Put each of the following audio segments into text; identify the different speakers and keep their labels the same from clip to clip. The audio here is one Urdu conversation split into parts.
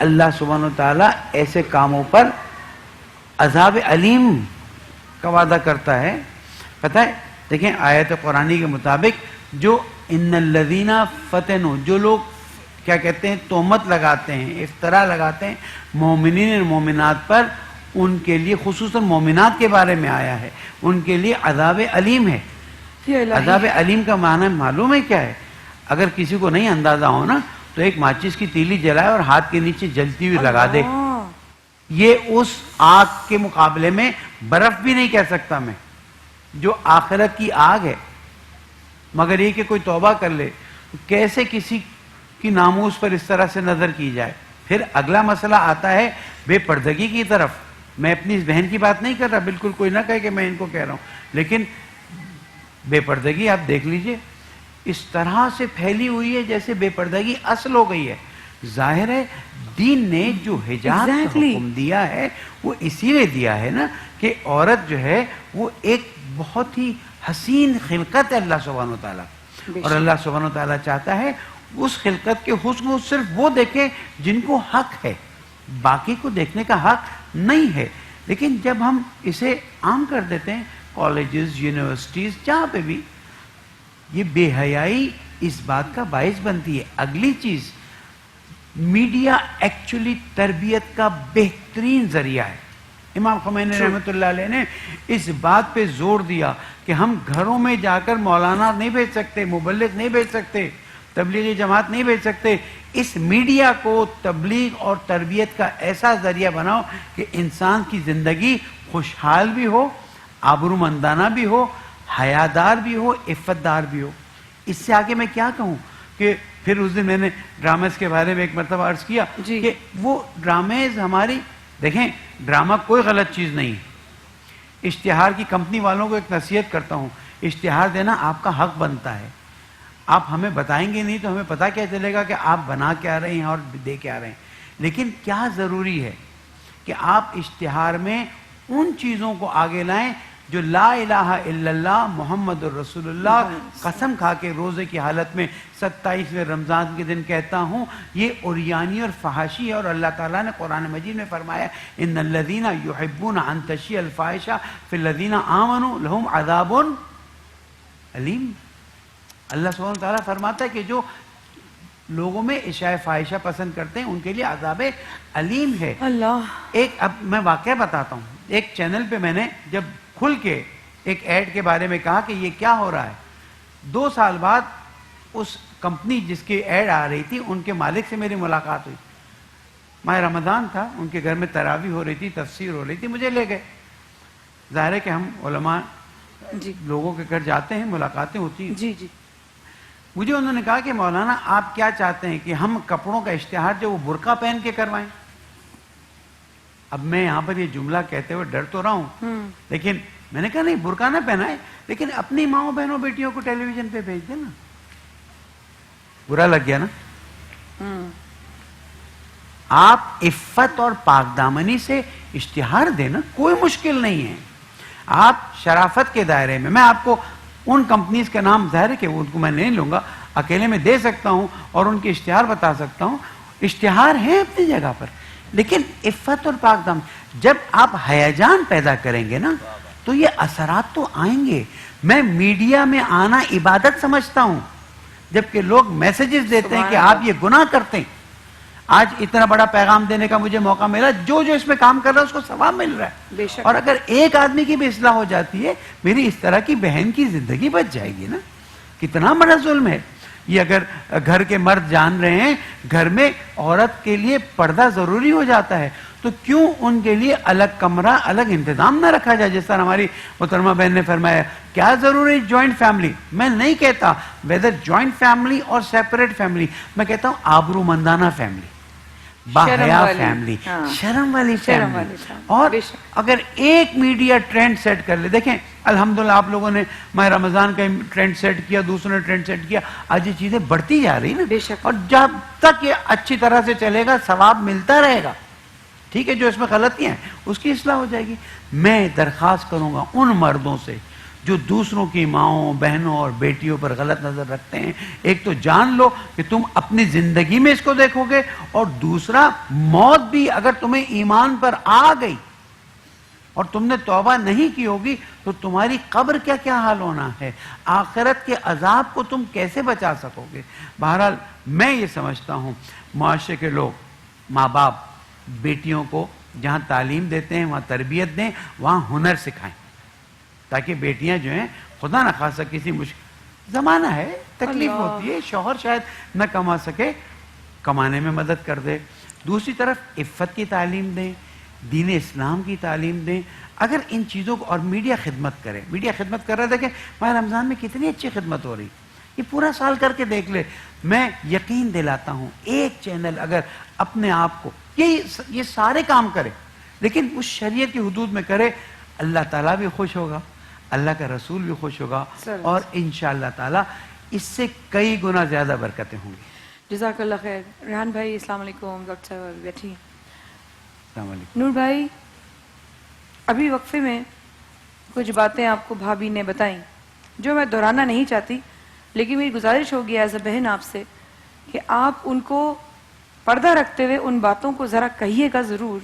Speaker 1: اللہ سبحانہ وتعالی ایسے کاموں پر عذاب علیم کا وعدہ کرتا ہے. پتہ ہے دیکھیں آیت قرآنی کے مطابق جو ان الذین فتنوا، جو لوگ کیا کہتے ہیں تہمت لگاتے ہیں، افتراء لگاتے ہیں مومنین اور مومنات پر، ان کے لیے خصوصاً مومنات کے بارے میں آیا ہے، ان کے لیے عذاب علیم ہے.
Speaker 2: یہ الہی
Speaker 1: عذاب علیم کا معنی معلوم ہے کیا ہے؟ اگر کسی کو نہیں اندازہ ہو نا تو ایک ماچس کی تیلی جلائے اور ہاتھ کے نیچے جلتی ہوئی لگا دے. یہ اس آگ کے مقابلے میں برف بھی نہیں کہہ سکتا میں، جو آخرت کی آگ ہے. مگر یہ کہ کوئی توبہ کر لے، کیسے کسی کی ناموس پر اس طرح سے نظر کی جائے. پھر اگلا مسئلہ آتا ہے بے پردگی کی طرف. میں اپنی اس بہن کی بات نہیں کر رہا، بالکل کوئی نہ کہے کہ میں ان کو کہہ رہا ہوں، لیکن بے پردگی آپ دیکھ لیجئے اس طرح سے پھیلی ہوئی ہے جیسے بے پردگی اصل ہو گئی ہے. ظاہر ہے دین نے جو حجاب کا حکم دیا ہے وہ اسی لیے دیا ہے نا کہ عورت جو ہے وہ ایک بہت ہی حسین خلقت ہے اللہ سبحانہ وتعالیٰ، اور اللہ سبحانہ وتعالیٰ چاہتا ہے اس خلقت کے حسن کو صرف وہ دیکھیں جن کو حق ہے، باقی کو دیکھنے کا حق نہیں ہے. لیکن جب ہم اسے عام کر دیتے ہیں کالجز، یونیورسٹیز، جہاں پہ بھی، یہ بے حیائی اس بات کا باعث بنتی ہے. اگلی چیز، میڈیا ایکچولی تربیت کا بہترین ذریعہ ہے. امام خمینی رحمۃ اللہ علیہ نے اس بات پہ زور دیا کہ ہم گھروں میں جا کر مولانا نہیں بھیج سکتے، مبلغ نہیں بھیج سکتے، تبلیغی جماعت نہیں بھیج سکتے. اس میڈیا کو تبلیغ اور تربیت کا ایسا ذریعہ بناؤ کہ انسان کی زندگی خوشحال بھی ہو، آبرومندانہ بھی ہو، حیادار بھی ہو، عفت دار بھی ہو. اس سے آگے میں کیا کہوں کہ پھر اس دن میں نے ڈرامز کے بارے میں ایک مرتبہ عرض کیا کہ وہ ڈرامز ہماری، دیکھیں ڈرامہ کوئی غلط چیز نہیں. اشتہار کی کمپنی والوں کو ایک نصیحت کرتا ہوں، اشتہار دینا آپ کا حق بنتا ہے. آپ ہمیں بتائیں گے نہیں تو ہمیں پتہ کیا چلے گا کہ آپ بنا کیا رہے ہیں اور دے کیا رہے ہیں. لیکن کیا ضروری ہے کہ آپ اشتہار میں ان چیزوں کو آگے لائیں جو لا الہ الا اللہ محمد الرسول اللہ قسم کھا کے روزے کی حالت میں 27ویں رمضان کے دن کہتا ہوں یہ عریانی اور فحاشی ہے. اور اللہ تعالیٰ نے قرآن مجید میں فرمایا ان الذین یحبون ان تشیع الفاحشہ فی الذین آمنوا لہم عذاب علیم. اللہ سبحانہ وتعالیٰ فرماتا ہے کہ جو لوگوں میں اشاعہ فاحشہ پسند کرتے ہیں ان کے لیے عذاب علیم ہے. ایک اب میں واقعہ بتاتا ہوں. ایک چینل پہ میں نے جب کھل کے ایک ایڈ کے بارے میں کہا کہ یہ کیا ہو رہا ہے، 2 سال بعد اس کمپنی جس کی ایڈ آ رہی تھی ان کے مالک سے میری ملاقات ہوئی. ماہ رمضان تھا، ان کے گھر میں تراویح ہو رہی تھی، تفسیر ہو رہی تھی، مجھے لے گئے. ظاہر ہے کہ ہم علماء لوگوں کے گھر جاتے ہیں، ملاقاتیں ہوتی ہیں.
Speaker 2: جی
Speaker 1: مجھے انہوں نے کہا کہ مولانا آپ کیا چاہتے ہیں کہ ہم کپڑوں کا اشتہار جو وہ برقع پہن کے کروائیں؟ اب میں یہاں پر یہ جملہ کہتے ہوئے ڈر تو رہا ہوں، لیکن میں نے کہا نہیں برقع نہ پہنائے، لیکن اپنی ماؤں بہنوں بیٹیوں کو ٹیلی ویژن پہ بھیج دینا. برا لگ گیا نا؟ آپ عفت اور پاک دامنی سے اشتہار دینا کوئی مشکل نہیں ہے. آپ شرافت کے دائرے میں، میں آپ کو ان کمپنیز کا نام ظاہر ہے کہ ان کو میں نہیں لوں گا، اکیلے میں دے سکتا ہوں اور ان کے اشتہار بتا سکتا ہوں. اشتہار ہیں اپنی جگہ پر، لیکن عفت اور پاک دامن، جب آپ ہیجان پیدا کریں گے نا تو یہ اثرات تو آئیں گے. میں میڈیا میں آنا عبادت سمجھتا ہوں، جبکہ لوگ میسیجز دیتے ہیں کہ آپ یہ گناہ کرتے ہیں. آج اتنا بڑا پیغام دینے کا مجھے موقع ملا، جو اس میں کام کر رہا ہے اس کو ثواب مل رہا ہے. اور اگر ایک آدمی کی بھی اصلاح ہو جاتی ہے، میری اس طرح کی بہن کی زندگی بچ جائے گی نا. کتنا بڑا ظلم ہے یہ. اگر گھر کے مرد جان رہے ہیں گھر میں عورت کے لیے پردہ ضروری ہو جاتا ہے تو کیوں ان کے لیے الگ کمرہ، الگ انتظام نہ رکھا جائے؟ جس طرح ہماری محترمہ بہن نے فرمایا کیا ضروری جوائنٹ فیملی. میں نہیں کہتا ویدر جوائنٹ فیملی اور سیپریٹ فیملی، میں کہتا ہوں آبرومندانہ فیملی، باحیا فیملی، شرم والی فیملی. اور اگر ایک میڈیا ٹرینڈ سیٹ کر لے، دیکھیں الحمدللہ آپ لوگوں نے ماہ رمضان کا ٹرینڈ سیٹ کیا، دوسروں نے ٹرینڈ سیٹ کیا، آج یہ چیزیں بڑھتی جا رہی نا. اور جب تک یہ اچھی طرح سے چلے گا ثواب ملتا رہے گا. ٹھیک ہے، جو اس میں غلطیاں ہیں اس کی اصلاح ہو جائے گی. میں درخواست کروں گا ان مردوں سے جو دوسروں کی ماؤں بہنوں اور بیٹیوں پر غلط نظر رکھتے ہیں، ایک تو جان لو کہ تم اپنی زندگی میں اس کو دیکھو گے، اور دوسرا موت بھی اگر تمہیں ایمان پر آ گئی اور تم نے توبہ نہیں کی ہوگی تو تمہاری قبر کیا کیا حال ہونا ہے، آخرت کے عذاب کو تم کیسے بچا سکو گے۔ بہرحال میں یہ سمجھتا ہوں معاشرے کے لوگ، ماں باپ بیٹیوں کو جہاں تعلیم دیتے ہیں وہاں تربیت دیں، وہاں ہنر سکھائیں، تاکہ بیٹیاں جو ہیں خدا نہ خواستہ کسی مشکل زمانہ ہے، تکلیف ہوتی ہے، شوہر شاید نہ کما سکے، کمانے میں مدد کر دے۔ دوسری طرف عفت کی تعلیم دیں، دین اسلام کی تعلیم دیں۔ اگر ان چیزوں کو، اور میڈیا خدمت کرے، میڈیا خدمت کر رہا ہے، دیکھیں ماہ رمضان میں کتنی اچھی خدمت ہو رہی، یہ پورا سال کر کے دیکھ لے۔ میں یقین دلاتا ہوں ایک چینل اگر اپنے آپ کو یہ سارے کام کرے لیکن اس شریعت کی حدود میں کرے، اللہ تعالیٰ بھی خوش ہوگا، اللہ کا رسول بھی خوش ہوگا، اور انشاءاللہ تعالیٰ اس سے کئی گنا زیادہ برکتیں ہوں گی۔
Speaker 2: جزاک اللہ خیر۔ ریحان بھائی السلام علیکم، ڈاکٹر صاحب بیٹھی۔
Speaker 1: السلام علیکم۔
Speaker 2: نور بھائی، ابھی وقفے میں کچھ باتیں آپ کو بھابھی نے بتائیں جو میں دہرانا نہیں چاہتی، لیکن میری گزارش ہوگی ایز اے بہن آپ سے کہ آپ ان کو پردہ رکھتے ہوئے ان باتوں کو ذرا کہیے گا ضرور،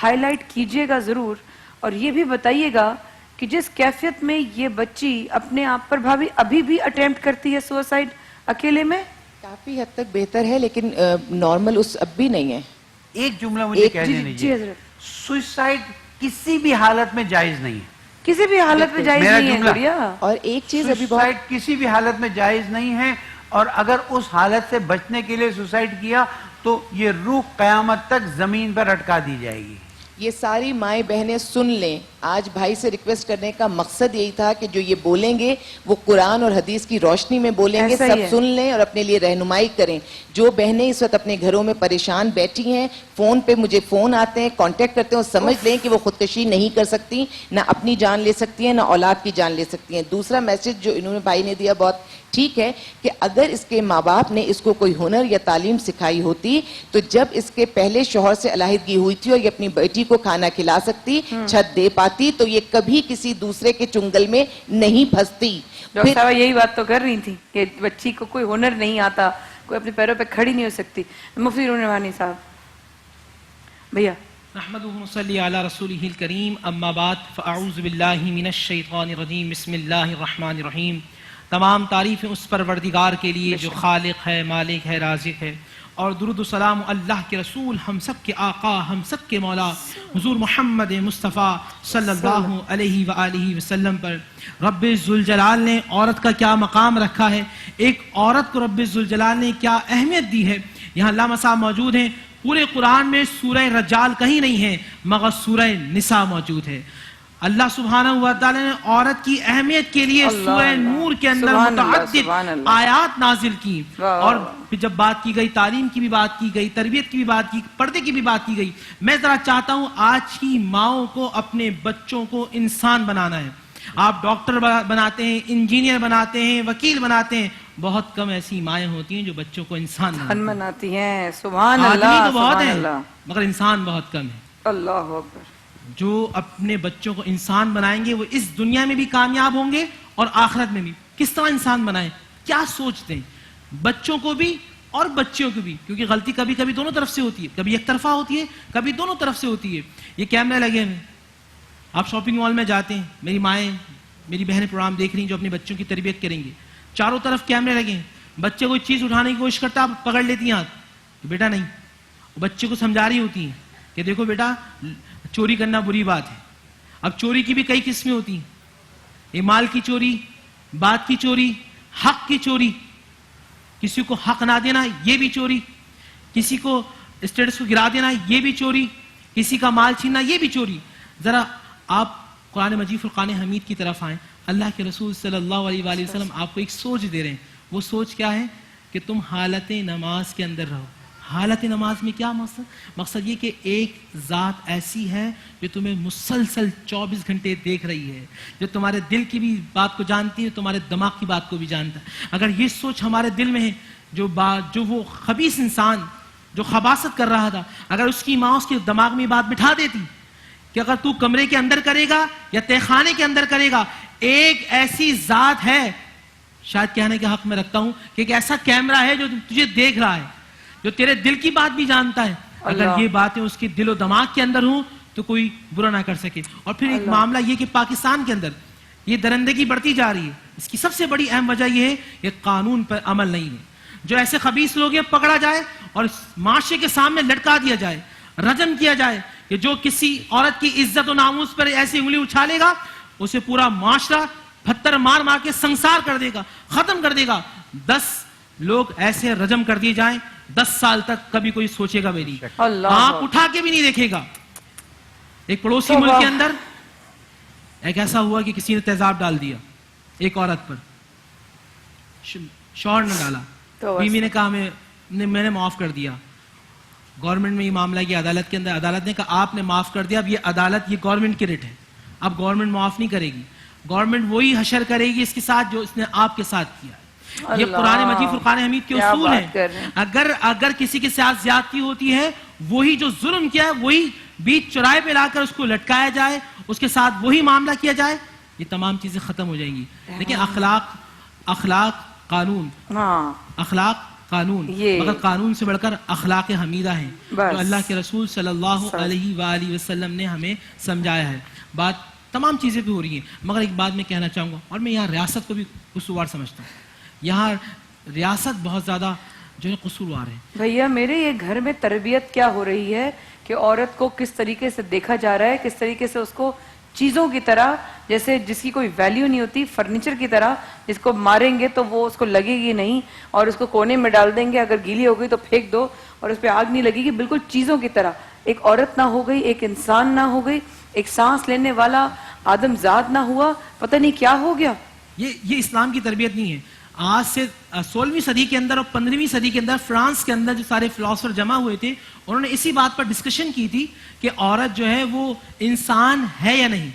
Speaker 2: ہائی لائٹ کیجیے گا ضرور، اور یہ بھی بتائیے گا کہ جس کیفیت میں یہ بچی اپنے آپ پر بھابھی ابھی بھی اٹیمپٹ کرتی ہے سوسائڈ اکیلے میں،
Speaker 3: کافی حد تک بہتر ہے لیکن نارمل اس اب بھی نہیں ہے۔
Speaker 1: ایک جملہ مجھے کہہ دینے
Speaker 2: جی حضرت،
Speaker 1: سوئسائڈ کسی بھی حالت میں جائز نہیں ہے،
Speaker 2: کسی بھی حالت میں جائز
Speaker 1: میرا
Speaker 2: نہیں ہے
Speaker 1: جملہ۔
Speaker 2: گڑیا۔
Speaker 3: اور ایک چیز ابھی بہت
Speaker 1: سوسائڈ کسی بھی حالت میں جائز نہیں ہے، اور اگر اس حالت سے بچنے کے لیے سوسائڈ کیا تو یہ روح قیامت تک زمین پر اٹکا دی جائے گی۔
Speaker 3: یہ ساری مائیں بہنیں سن لیں، آج بھائی سے ریکویسٹ کرنے کا مقصد یہی تھا کہ جو یہ بولیں گے وہ قرآن اور حدیث کی روشنی میں بولیں گے،
Speaker 2: ایسا ہی
Speaker 3: سب
Speaker 2: ہے۔
Speaker 3: سن لیں اور اپنے لیے رہنمائی کریں۔ جو بہنیں اس وقت اپنے گھروں میں پریشان بیٹھی ہیں، فون پہ مجھے فون آتے ہیں، کانٹیکٹ کرتے ہیں، اور سمجھ لیں کہ وہ خودکشی نہیں کر سکتی، نہ اپنی جان لے سکتی ہیں نہ اولاد کی جان لے سکتی ہیں۔ دوسرا میسج جو انہوں نے بھائی نے دیا بہت ٹھیک ہے کہ اگر اس کے ماں باپ نے اس کو کوئی ہنر یا تعلیم سکھائی ہوتی تو جب اس کے پہلے شوہر سے علیحدگی ہوئی تھی اور یہ اپنی بیٹی کو کھانا کھلا سکتی، چھت دے پاتی، تو یہ کبھی کسی دوسرے کے چنگل میں نہیں پھنستی۔
Speaker 2: ڈاکٹر صاحب یہی بات تو کر رہی تھی کہ بچی کو کوئی ہنر نہیں آتا، کوئی اپنے پیروں پہ کھڑی نہیں ہو سکتی۔ مفتی روحانی صاحب بھیا،
Speaker 4: نحمده ونصلي على رسوله الكريم اما بعد فاعوذ بالله من الشیطان الرجیم بسم اللہ الرحمن الرحیم۔ تمام تعریفیں اس پروردگار کے لیے جو خالق ہے، مالک ہے، رازق ہے، اور درود و سلام اللہ کے رسول، ہم سب کے آقا، ہم سب کے مولا حضور محمد مصطفیٰ صلی اللہ علیہ وآلہ وسلم پر۔ رب ذوالجلال نے عورت کا کیا مقام رکھا ہے، ایک عورت کو رب ذوالجلال نے کیا اہمیت دی ہے۔ یہاں علامہ صاحب موجود ہیں، پورے قرآن میں سورہ رجال کہیں نہیں ہے مگر سورہ نساء موجود ہے۔ اللہ سبحانہ وتعالی نے عورت کی اہمیت کے لیے سورہ نور کے اندر متعدد آیات نازل کی، اور جب بات کی گئی تعلیم کی بھی بات کی گئی، تربیت کی بھی بات کی، پردے کی بھی بات کی گئی۔ میں ذرا چاہتا ہوں آج کی ماؤں کو اپنے بچوں کو انسان بنانا ہے۔ آپ ڈاکٹر بناتے ہیں، انجینئر بناتے ہیں، وکیل بناتے ہیں، بہت کم ایسی مائیں ہوتی ہیں جو بچوں کو انسان
Speaker 2: بناتی ہیں۔ سبحان
Speaker 4: آدمی
Speaker 2: اللہ،
Speaker 4: تو بہت
Speaker 2: سبحان
Speaker 4: ہیں
Speaker 2: اللہ،
Speaker 4: مگر انسان بہت کم ہے۔
Speaker 2: اللہ اکبر۔
Speaker 4: جو اپنے بچوں کو انسان بنائیں گے وہ اس دنیا میں بھی کامیاب ہوں گے اور آخرت میں بھی۔ کس طرح انسان بنائیں، کیا سوچتے ہیں، بچوں کو بھی اور بچیوں کو بھی، کیونکہ غلطی کبھی کبھی دونوں طرف سے ہوتی ہے، کبھی ایک طرفہ ہوتی ہے، کبھی دونوں طرف سے ہوتی ہے۔ یہ کیمرے لگے ہیں، آپ شاپنگ مال میں جاتے ہیں، میری مائیں، میری بہنیں پروگرام دیکھ رہی ہیں جو اپنے بچوں کی تربیت کریں گے، چاروں طرف کیمرے لگے ہیں، بچے کوئی چیز اٹھانے کی کوشش کرتا آپ پکڑ لیتی ہیں ہاتھ، بیٹا نہیں، بچے کو سمجھا رہی ہوتی ہیں کہ دیکھو بیٹا چوری کرنا بری بات ہے۔ اب چوری کی بھی کئی قسمیں ہوتی ہیں، یہ مال کی چوری، بات کی چوری، حق کی چوری، کسی کو حق نہ دینا یہ بھی چوری، کسی کو اسٹیٹس کو گرا دینا یہ بھی چوری، کسی کا مال چھیننا یہ بھی چوری۔ ذرا آپ قرآن مجید فرقان حمید کی طرف آئیں، اللہ کے رسول صلی اللہ علیہ وآلہ وسلم آپ کو ایک سوچ دے رہے ہیں۔ وہ سوچ کیا ہے کہ تم حالت نماز کے اندر رہو۔ حالت نماز میں کیا مقصد یہ کہ ایک ذات ایسی ہے جو تمہیں مسلسل 24 گھنٹے دیکھ رہی ہے، جو تمہارے دل کی بھی بات کو جانتی ہے، تمہارے دماغ کی بات کو بھی جانتا ہے۔ اگر یہ سوچ ہمارے دل میں ہے، جو وہ خبیث انسان جو خباثت کر رہا تھا، اگر اس کی ماں اس کے دماغ میں بات بٹھا دیتی کہ اگر تو کمرے کے اندر کرے گا یا تہخانے کے اندر کرے گا، ایک ایسی ذات ہے، شاید کہنے کے حق میں رکھتا ہوں کہ ایک ایسا کیمرہ ہے جو تجھے دیکھ رہا ہے، جو تیرے دل کی بات بھی جانتا ہے. اگر یہ باتیں اس کے دل و دماغ کے اندر ہوں تو کوئی برا نہ کر سکے. اور پھر ایک معاملہ یہ کہ پاکستان کے اندر یہ درندگی بڑھتی جا رہی ہے. اس کی سب سے بڑی اہم وجہ یہ ہے کہ قانون پر عمل نہیں ہے. جو ایسے خبیث لوگ ہیں پکڑا جائے اور معاشرے کے سامنے لٹکا دیا جائے، رجم کیا جائے کہ جو کسی عورت کی عزت و ناموس پر ایسی انگلی اچھالے گا اسے پورا معاشرہ پتھر مار مار کے سنسار کر دے گا، ختم کر دے گا. 10 لوگ ایسے رجم کر دیے جائیں، 10 سال تک کبھی کوئی سوچے گا بھی نہیں، آنکھ اٹھا کے بھی نہیں دیکھے گا. ایک پڑوسی ملک کے اندر ایک ایسا ہوا کہ کسی نے تیزاب ڈال دیا ایک عورت پر، شوہر نے ڈالا، بیوی نے کہا میں نے معاف کر دیا. گورنمنٹ میں یہ معاملہ کیا عدالت کے اندر، عدالت نے کہا آپ نے معاف کر دیا، اب یہ عدالت، یہ گورنمنٹ کی رٹ ہے، اب گورنمنٹ معاف نہیں کرے گی، گورنمنٹ وہی حشر کرے گی اس کے ساتھ جو اس نے آپ کے ساتھ کیا ہے. یہ قرآن مجید فرقان حمید کے اصول ہیں. اگر کسی کے ساتھ زیادتی ہوتی ہے، وہی جو ظلم کیا ہے وہی بیچ چوراہے پہ لا کر اس کو لٹکایا جائے، اس کے ساتھ وہی معاملہ کیا جائے، یہ تمام چیزیں ختم ہو جائیں گی. لیکن اخلاق قانون، اخلاق قانون، مگر قانون سے بڑھ کر اخلاق حمیدہ ہیں جو اللہ کے رسول صلی اللہ علیہ وآلہ وسلم نے ہمیں سمجھایا ہے. بات تمام چیزیں بھی ہو رہی ہیں، مگر ایک بات میں کہنا چاہوں گا، اور میں یہاں ریاست کو بھی قصوروار سمجھتا ہوں. یہاں ریاست بہت زیادہ جو ہے قصوروار ہے.
Speaker 2: بھیا میرے یہ گھر میں تربیت کیا ہو رہی ہے کہ عورت کو کس طریقے سے دیکھا جا رہا ہے، کس طریقے سے اس کو چیزوں کی طرح، جیسے جس کی کوئی ویلیو نہیں ہوتی، فرنیچر کی طرح جس کو ماریں گے تو وہ اس کو لگے گی نہیں، اور اس کو کونے میں ڈال دیں گے، اگر گیلی ہو گئی تو پھینک دو اور اس پہ آگ نہیں لگے گی. بالکل چیزوں کی طرح ایک عورت نہ ہو گئی، ایک انسان نہ ہو گئی، ایک سانس لینے والا آدم ذات نہ ہوا، پتہ نہیں کیا ہو گیا.
Speaker 4: یہ اسلام کی تربیت نہیں ہے. آج سے 16ویں صدی کے اندر اور 15ویں صدی کے اندر فرانس کے اندر جو سارے فلاسفر جمع ہوئے تھے، انہوں نے اسی بات پر ڈسکشن کی تھی کہ عورت جو ہے وہ انسان ہے یا نہیں.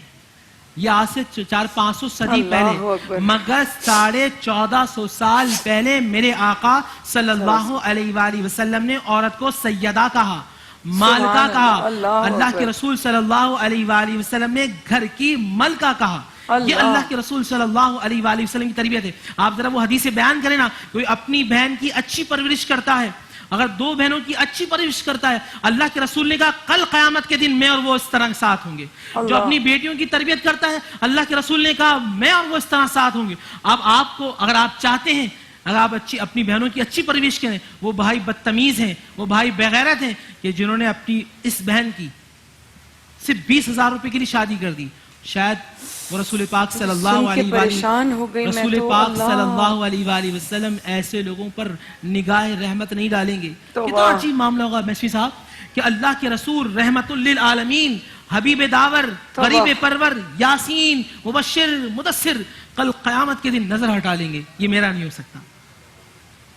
Speaker 4: یہ آج سے 400-500 صدی پہلے، مگر 1450 سال پہلے میرے آقا صلی اللہ علیہ وآلہ وسلم نے عورت کو سیدہ کہا، مالکہ کہا. اللہ کے رسول صلی اللہ علیہ وآلہ وسلم نے گھر کی ملکہ کہا. یہ اللہ کے رسول صلی اللہ علیہ وآلہ وسلم کی تربیت ہے. آپ ذرا وہ حدیث بیان کریں نا، کوئی اپنی بہن کی اچھی پرورش کرتا ہے، اگر 2 بہنوں کی اچھی پرورش کرتا ہے، اللہ کے رسول نے کہا کل قیامت کے دن میں اور وہ اس طرح ساتھ ہوں گے. جو اپنی بیٹیوں کی تربیت کرتا ہے، اللہ کے رسول نے کہا میں اور وہ اس طرح ساتھ ہوں گے. اب آپ کو اگر آپ چاہتے ہیں، اگر آپ اپنی بہنوں کی اچھی پرورش کریں، وہ بھائی بدتمیز ہیں، وہ بھائی بغیرت ہیں کہ جنہوں نے اپنی اس بہن کی صرف 20,000 روپے کے لیے شادی کر دی. شاید وہ رسول پاک صلی اللہ علیہ وآلہ وسلم ایسے لوگوں پر نگاہ رحمت نہیں ڈالیں گے. کتنا عجیب معاملہ ہوگا میسوی صاحب کہ اللہ کے رسول رحمت للعالمین، حبیب داور، غریب پرور، یاسین، مبشر، مدثر، کل قیامت کے دن نظر ہٹا لیں گے. یہ میرا نہیں ہو سکتا،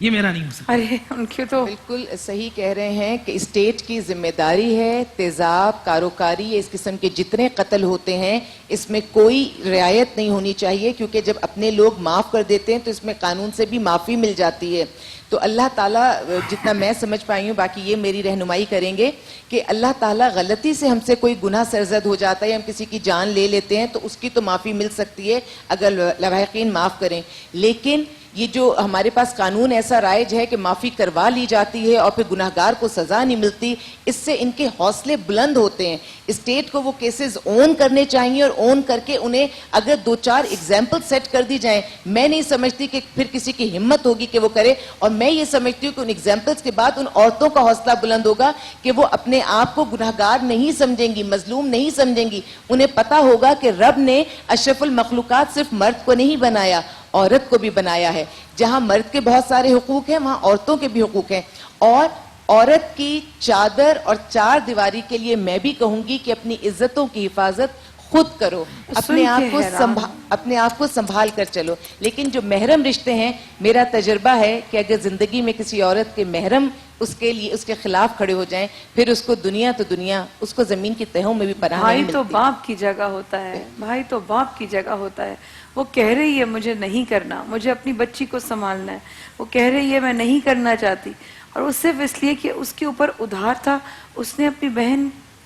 Speaker 4: یہ میرا نہیں ہو سکتا.
Speaker 2: ارے ان کے تو
Speaker 3: بالکل صحیح کہہ رہے ہیں کہ اسٹیٹ کی ذمہ داری ہے تیزاب، کاروکاری، اس قسم کے جتنے قتل ہوتے ہیں اس میں کوئی رعایت نہیں ہونی چاہیے، کیونکہ جب اپنے لوگ معاف کر دیتے ہیں تو اس میں قانون سے بھی معافی مل جاتی ہے. تو اللہ تعالیٰ جتنا میں سمجھ پائی ہوں، باقی یہ میری رہنمائی کریں گے کہ اللہ تعالیٰ غلطی سے ہم سے کوئی گناہ سرزد ہو جاتا ہے، ہم کسی کی جان لے لیتے ہیں تو اس کی تو معافی مل سکتی ہے اگر لاحقین معاف کریں. لیکن یہ جو ہمارے پاس قانون ایسا رائج ہے کہ معافی کروا لی جاتی ہے اور پھر گناہگار کو سزا نہیں ملتی، اس سے ان کے حوصلے بلند ہوتے ہیں. اسٹیٹ کو وہ کیسز اون کرنے چاہیے اور اون کر کے انہیں اگر 2-4 ایگزامپل سیٹ کر دی جائیں، میں نہیں سمجھتی کہ پھر کسی کی ہمت ہوگی کہ وہ کرے. اور میں یہ سمجھتی ہوں کہ ان ایگزامپلس کے بعد ان عورتوں کا حوصلہ بلند ہوگا کہ وہ اپنے آپ کو گناہگار نہیں سمجھیں گی، مظلوم نہیں سمجھیں گی. انہیں پتا ہوگا کہ رب نے اشرف المخلوقات صرف مرد کو نہیں بنایا، عورت کو بھی بنایا ہے. جہاں مرد کے بہت سارے حقوق ہیں وہاں عورتوں کے بھی حقوق ہیں. اور عورت کی چادر اور 4 دیواری کے لیے میں بھی کہوں گی کہ اپنی عزتوں کی حفاظت خود کرو، اپنے آپ کو سنبھال کر چلو. لیکن جو محرم رشتے ہیں، میرا تجربہ ہے کہ اگر زندگی میں کسی عورت کے محرم اس کے لیے اس کے خلاف کھڑے ہو جائیں، پھر اس کو دنیا تو دنیا، اس کو زمین کی تہوں میں بھی پناہ نہیں ملتی.
Speaker 2: بھائی تو باپ کی جگہ ہوتا ہے، بھائی تو باپ کی جگہ ہوتا ہے. وہ کہہ رہی ہے مجھے نہیں کرنا، مجھے اپنی بچی کو سنبھالنا ہے، وہ کہہ رہی ہے میں نہیں کرنا چاہتی، اور وہ صرف اس لیے کہ اس کے اوپر ادھار تھا، اس نے اپنی بہن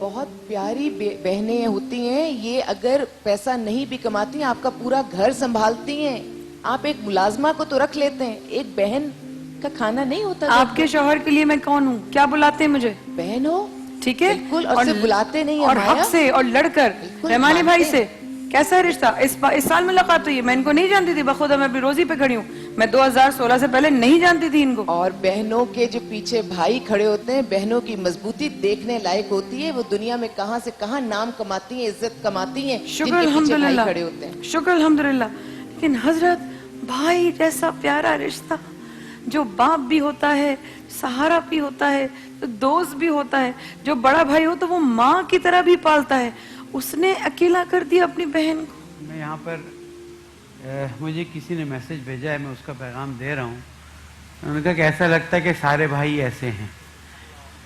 Speaker 3: بہت پیاری بہنیں ہوتی ہیں, یہ اگر پیسہ نہیں بھی کماتی ہیں آپ کا پورا گھر سنبھالتی ہیں. آپ ایک ملازمہ کو تو رکھ لیتے ہیں, ایک بہن کا کھانا نہیں ہوتا.
Speaker 2: آپ کے شوہر کے لیے میں کون ہوں؟ کیا بلاتے ہیں مجھے؟
Speaker 3: بہن ہو,
Speaker 2: ٹھیک ہے,
Speaker 3: بالکل, اور صرف بلاتے نہیں ہیں,
Speaker 2: اور حق سے اور لڑ کر.
Speaker 3: بالکل
Speaker 2: رحمانی بھائی
Speaker 3: مانتے
Speaker 2: سے کیسا رشتہ؟ اس سال ملاقات ہوئی ہے, میں ان کو نہیں جانتی تھی, بخدا میں اپنی روزی پہ کھڑی ہوں, میں 2016 سے پہلے نہیں جانتی تھی ان کو.
Speaker 3: اور بہنوں کے جو پیچھے بھائی کھڑے ہوتے ہیں, بہنوں کی مضبوطی دیکھنے لائق ہوتی ہے. وہ دنیا میں کہاں سے کہاں نام کماتی ہیں, عزت کماتی ہیں,
Speaker 2: شکر
Speaker 3: جن کے پیچھے بھائی
Speaker 2: الحمدللہ,
Speaker 3: کھڑے ہوتے ہیں.
Speaker 2: شکر الحمدللہ. لیکن حضرت بھائی جیسا پیارا رشتہ, جو باپ بھی ہوتا ہے, سہارا بھی ہوتا ہے, دوست بھی ہوتا ہے, جو بڑا بھائی ہو تو وہ ماں کی طرح بھی پالتا ہے, اس نے اکیلا کر دیا اپنی بہن کو.
Speaker 1: میں یہاں پر مجھے کسی نے میسج بھیجا ہے, میں اس کا پیغام دے رہا ہوں. انہوں نے کہا کہ ایسا لگتا ہے کہ سارے بھائی ایسے ہیں.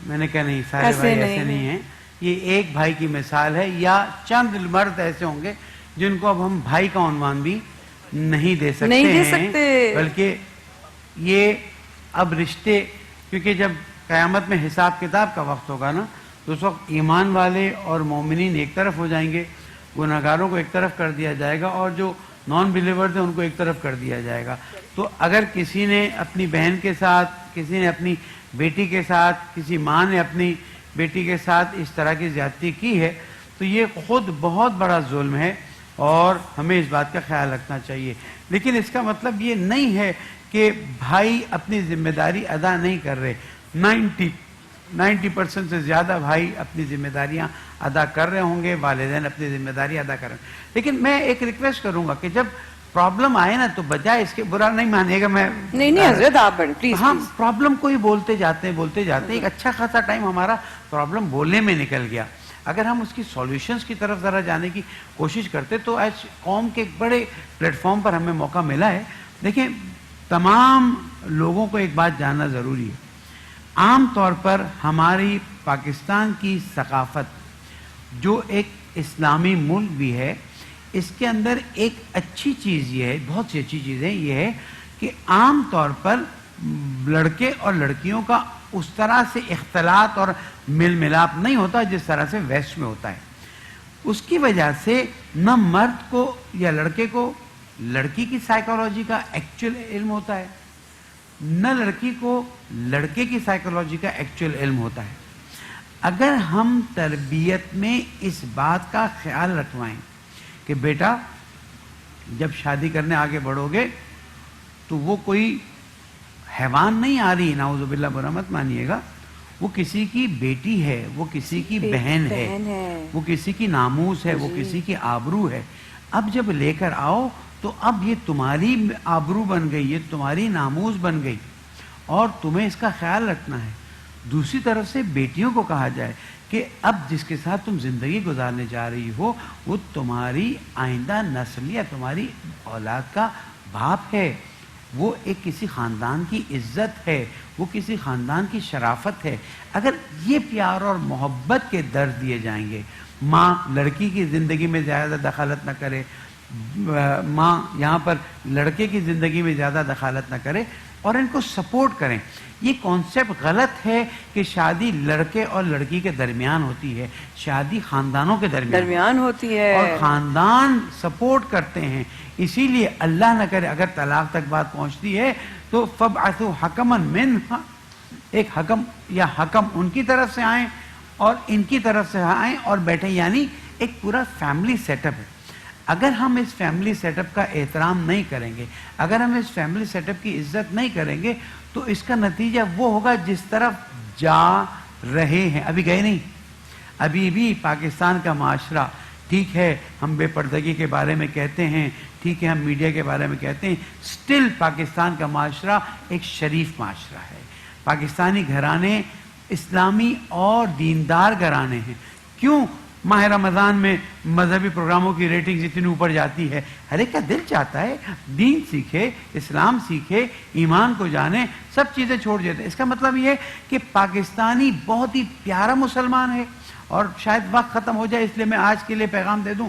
Speaker 1: میں نے کہا نہیں, سارے بھائی ایسے نہیں ہیں. یہ ایک بھائی کی مثال ہے, یا چند مرد ایسے ہوں گے جن کو اب ہم بھائی کا عنوان بھی نہیں دے سکتے ہیں, بلکہ یہ اب رشتے, کیونکہ جب قیامت میں حساب کتاب کا وقت ہوگا نا, تو اس وقت ایمان والے اور مومنین ایک طرف ہو جائیں گے, گناہگاروں کو ایک طرف کر دیا جائے گا, اور جو نان بلیورز ہیں ان کو ایک طرف کر دیا جائے گا. تو اگر کسی نے اپنی بہن کے ساتھ, کسی نے اپنی بیٹی کے ساتھ, کسی ماں نے اپنی بیٹی کے ساتھ اس طرح کی زیادتی کی ہے, تو یہ خود بہت بڑا ظلم ہے, اور ہمیں اس بات کا خیال رکھنا چاہیے. لیکن اس کا مطلب یہ نہیں ہے کہ بھائی اپنی ذمہ داری ادا نہیں کر رہے. 90% سے زیادہ بھائی اپنی ذمہ داریاں ادا کر رہے ہوں گے, والدین اپنی ذمہ داری ادا کر رہے ہیں. لیکن میں ایک ریکویسٹ کروں گا کہ جب پرابلم آئے نا, تو بجائے اس کے, برا نہیں مانیے گا, میں
Speaker 2: نہیں حضرت آپ پلیز,
Speaker 1: ہم پرابلم کو ہی بولتے جاتے ہیں. ایک اچھا خاصا ٹائم ہمارا پرابلم بولنے میں نکل گیا. اگر ہم اس کی سولوشنز کی طرف ذرا جانے کی کوشش کرتے تو آج قوم کے ایک بڑے پلیٹ فارم پر ہمیں موقع ملا ہے. دیکھیں, تمام لوگوں کو ایک بات جاننا ضروری ہے. عام طور پر ہماری پاکستان کی ثقافت, جو ایک اسلامی ملک بھی ہے, اس کے اندر ایک اچھی چیز یہ ہے, بہت سی اچھی چیزیں یہ ہے کہ عام طور پر لڑکے اور لڑکیوں کا اس طرح سے اختلاط اور مل ملاپ نہیں ہوتا جس طرح سے ویسٹ میں ہوتا ہے. اس کی وجہ سے نہ مرد کو یا لڑکے کو لڑکی کی سائیکالوجی کا ایکچوئل علم ہوتا ہے, نہ لڑکی کو لڑکے کی سائیکالوجی کا ایکچوئل علم ہوتا ہے. اگر ہم تربیت میں اس بات کا خیال رکھوائیں کہ بیٹا جب شادی کرنے آگے بڑھو گے تو وہ کوئی حیوان نہیں آ رہی, نعوذ باللہ, برا مت مانیے گا, وہ کسی کی بیٹی ہے, وہ کسی کی بہن ہے, وہ کسی کی ناموس ہے, وہ کسی کی آبرو ہے. اب جب لے کر آؤ تو اب یہ تمہاری آبرو بن گئی, یہ تمہاری ناموس بن گئی, اور تمہیں اس کا خیال رکھنا ہے. دوسری طرف سے بیٹیوں کو کہا جائے کہ اب جس کے ساتھ تم زندگی گزارنے جا رہی ہو وہ تمہاری آئندہ نسل یا تمہاری اولاد کا باپ ہے, وہ ایک کسی خاندان کی عزت ہے, وہ کسی خاندان کی شرافت ہے. اگر یہ پیار اور محبت کے درس دیے جائیں گے, ماں لڑکی کی زندگی میں زیادہ دخالت نہ کرے, ماں یہاں پر لڑکے کی زندگی میں زیادہ دخالت نہ کرے, اور ان کو سپورٹ کریں. یہ کانسیپٹ غلط ہے کہ شادی لڑکے اور لڑکی کے درمیان ہوتی ہے, شادی خاندانوں کے درمیان ہوتی ہے, اور خاندان سپورٹ کرتے ہیں. اسی لیے اللہ نہ کرے اگر طلاق تک بات پہنچتی ہے تو فَبْعَثُوا حَكَمًا مِّنْهُ, ایک حکم یا حکم ان کی طرف سے آئیں اور ان کی طرف سے آئیں اور بیٹھیں, یعنی ایک پورا فیملی سیٹ اپ ہے. اگر ہم اس فیملی سیٹ اپ کا احترام نہیں کریں گے, اگر ہم اس فیملی سیٹ اپ کی عزت نہیں کریں گے, تو اس کا نتیجہ وہ ہوگا جس طرف جا رہے ہیں. ابھی گئے نہیں, ابھی بھی پاکستان کا معاشرہ, ٹھیک ہے ہم بے پردگی کے بارے میں کہتے ہیں, ٹھیک ہے ہم میڈیا کے بارے میں کہتے ہیں, سٹل پاکستان کا معاشرہ ایک شریف معاشرہ ہے. پاکستانی گھرانے اسلامی اور دیندار گھرانے ہیں. کیوں ماہ رمضان میں مذہبی پروگراموں کی ریٹنگز اتنی اوپر جاتی ہے؟ ہر ایک کا دل چاہتا ہے دین سیکھے, اسلام سیکھے, ایمان کو جانے, سب چیزیں چھوڑ دیتے. اس کا مطلب یہ ہے کہ پاکستانی بہت ہی پیارا مسلمان ہے. اور شاید وقت ختم ہو جائے, اس لیے میں آج کے لیے پیغام دے دوں,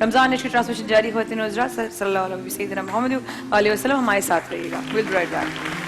Speaker 2: رمضان عشق کی ٹرانسمیشن جاری ہوتی ہے. صلی اللہ علیہ وسلم محمد علیہ وسلم ہمارے ساتھ رہیے گا. Will be right back.